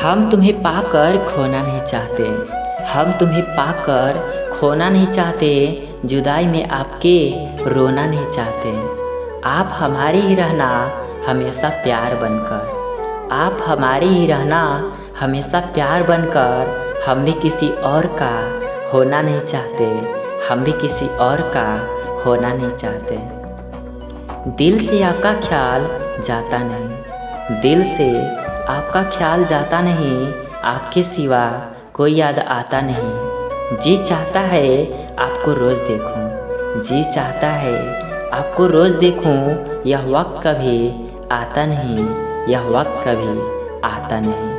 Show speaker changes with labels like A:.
A: हम तुम्हें पाकर खोना नहीं चाहते, हम तुम्हें पाकर खोना नहीं चाहते, जुदाई में आपके रोना नहीं चाहते। आप हमारे ही रहना हमेशा प्यार बनकर, आप हमारे ही रहना हमेशा प्यार बनकर। हम भी किसी और का होना नहीं चाहते, हम भी किसी और का होना नहीं चाहते। दिल से आपका ख्याल जाता नहीं, दिल से आपका ख्याल जाता नहीं, आपके सिवा कोई याद आता नहीं। जी चाहता है आपको रोज़ देखूं, जी चाहता है आपको रोज़ देखूं। यह वक्त कभी आता नहीं, यह वक्त कभी आता नहीं।